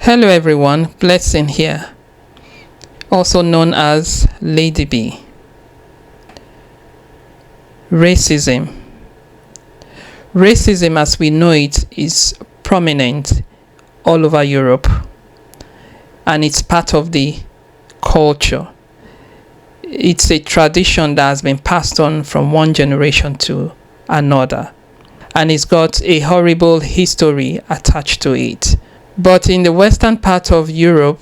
Hello everyone, Blessing here, also known as Lady B. Racism. Racism as we know it is prominent all over Europe, and it's part of the culture. It's a tradition that has been passed on from one generation to another, and it's got a horrible history attached to it. But in the western part of Europe,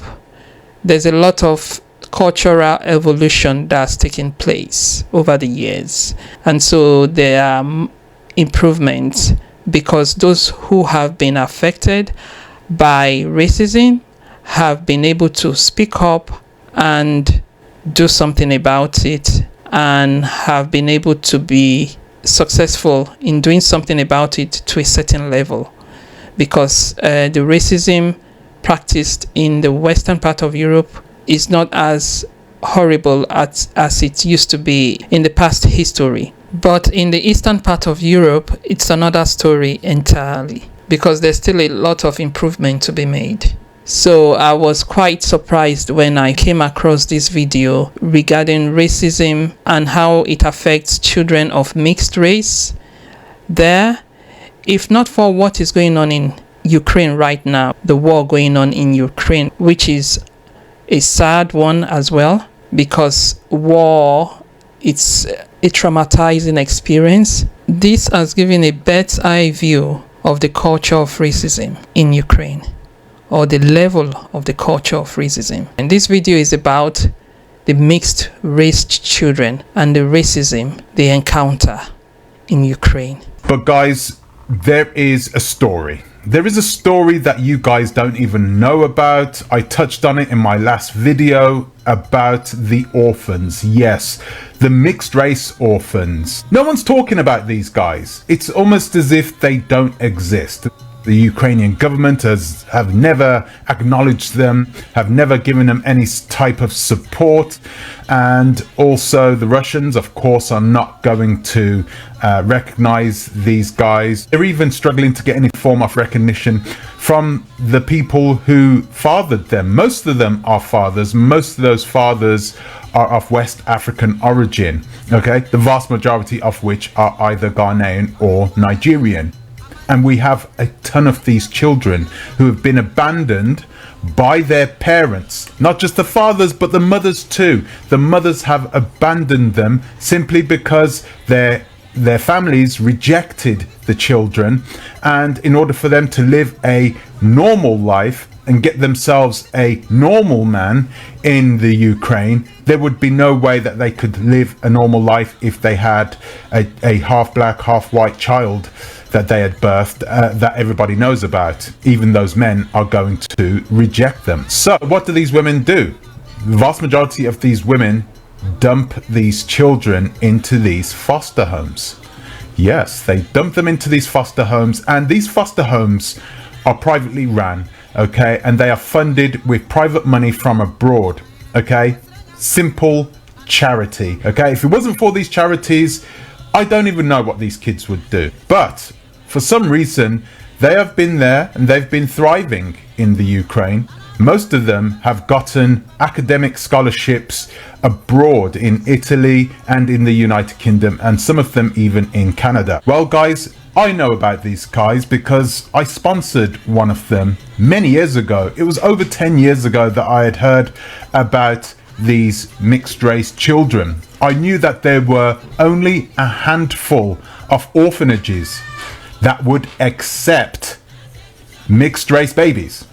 there's a lot of cultural evolution that's taken place over the years. And so there are improvements because those who have been affected by racism have been able to speak up and do something about it, and have been able to be successful in doing something about it to a certain level. Because the racism practiced in the western part of Europe is not as horrible as it used to be in the past history. But in the eastern part of Europe, it's another story entirely, because there's still a lot of improvement to be made. So I was quite surprised when I came across this video regarding racism and how it affects children of mixed race there. If not for what is going on in Ukraine right now, the war going on in Ukraine, which is a sad one as well, because war, it's a traumatizing experience. This has given a bird's eye view of the culture of racism in Ukraine, or the level of the culture of racism. And this video is about the mixed race children and the racism they encounter in Ukraine. But guys, there is a story. There is a story that you guys don't even know about. I touched on it in my last video about the orphans. Yes, the mixed race orphans. No one's talking about these guys. It's almost as if they don't exist. The Ukrainian government have never acknowledged them, have never given them any type of support. And also the Russians, of course, are not going to recognize these guys. They're even struggling to get any form of recognition from the people who fathered them. Most of them are fathers. Most of those fathers are of West African origin, okay? The vast majority of which are either Ghanaian or Nigerian. And we have a ton of these children who have been abandoned by their parents. Not just the fathers, but the mothers too. The mothers have abandoned them simply because their families rejected the children. And in order for them to live a normal life and get themselves a normal man in the Ukraine, there would be no way that they could live a normal life if they had a half black, half white child that they had birthed, that everybody knows about. Even those men are going to reject them. So what do these women do? The vast majority of these women dump these children into these foster homes. Yes, they dump them into these foster homes, and these foster homes are privately run, okay, and they are funded with private money from abroad, okay? Simple charity, okay? If it wasn't for these charities, I don't even know what these kids would do. But for some reason, they have been there and they've been thriving in the Ukraine. Most of them have gotten academic scholarships abroad in Italy and in the United Kingdom, and some of them even in Canada. Well, guys, I know about these guys because I sponsored one of them many years ago. It was over 10 years ago that I had heard about these mixed race children. I knew that there were only a handful of orphanages that would accept mixed race babies.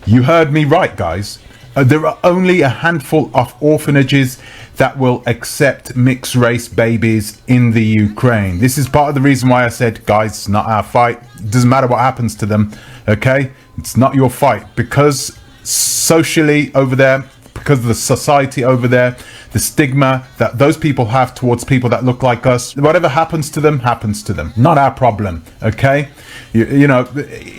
You heard me right, guys. There are only a handful of orphanages that will accept mixed race babies in the Ukraine. This is part of the reason why I said, guys, it's not our fight. It doesn't matter what happens to them, okay? It's not your fight, because socially over there, because of the society over there, the stigma that those people have towards people that look like us, whatever happens to them, happens to them. Not our problem, okay? You know,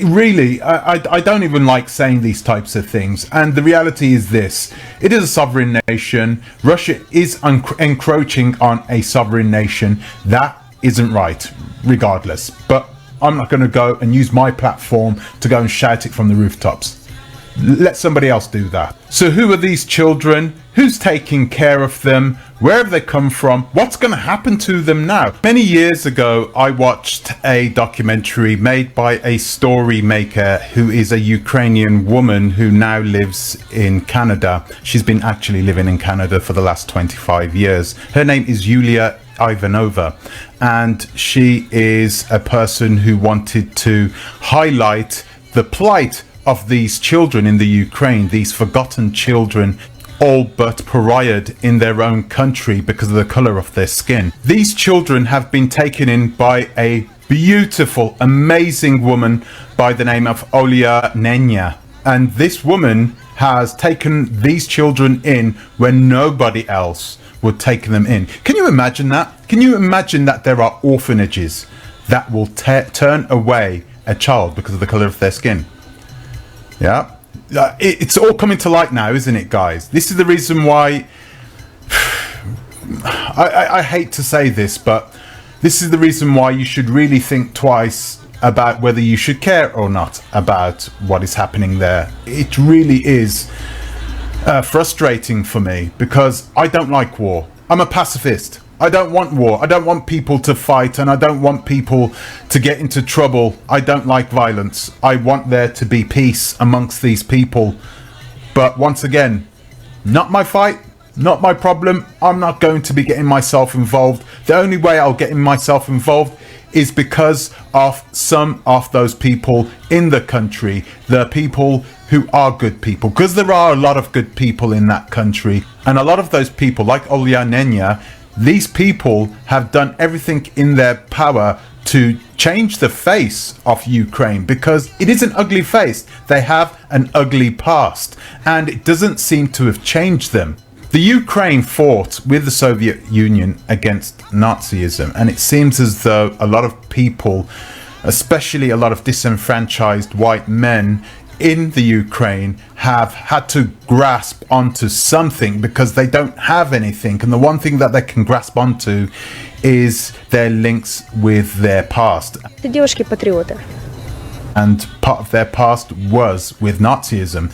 really, I don't even like saying these types of things. And the reality is this: it is a sovereign nation. Russia is encroaching on a sovereign nation. That isn't right, regardless. But I'm not going to go and use my platform to go and shout it from the rooftops. Let somebody else do that. So who are these children? Who's taking care of them? Where have they come from? What's going to happen to them now? Many years ago, I watched a documentary made by a story maker who is a Ukrainian woman who now lives in Canada. She's been actually living in Canada for the last 25 years. Her name is Yulia Ivanova, and she is a person who wanted to highlight the plight of these children in the Ukraine, these forgotten children, all but pariahed in their own country because of the color of their skin. These children have been taken in by a beautiful, amazing woman by the name of Olia Nenya. And this woman has taken these children in when nobody else would take them in. Can you imagine that? Can you imagine that there are orphanages that will turn away a child because of the color of their skin? Yeah, it's all coming to light now, isn't it, guys? This is the reason why I hate to say this, but this is the reason why you should really think twice about whether you should care or not about what is happening there. It really is frustrating for me because I don't like war. I'm a pacifist. I don't want war. I don't want people to fight, and I don't want people to get into trouble. I don't like violence. I want there to be peace amongst these people. But once again, not my fight, not my problem. I'm not going to be getting myself involved. The only way I'll get myself involved is because of some of those people in the country, the people who are good people, because there are a lot of good people in that country, and a lot of those people, like Olia Nenya, these people have done everything in their power to change the face of Ukraine, because it is an ugly face. They have an ugly past, and it doesn't seem to have changed them. The Ukraine fought with the Soviet Union against Nazism, and it seems as though a lot of people, especially a lot of disenfranchised white men in the Ukraine, have had to grasp onto something because they don't have anything, and the one thing that they can grasp onto is their links with their past. Девушки-патриоты. And part of their past was with Nazism.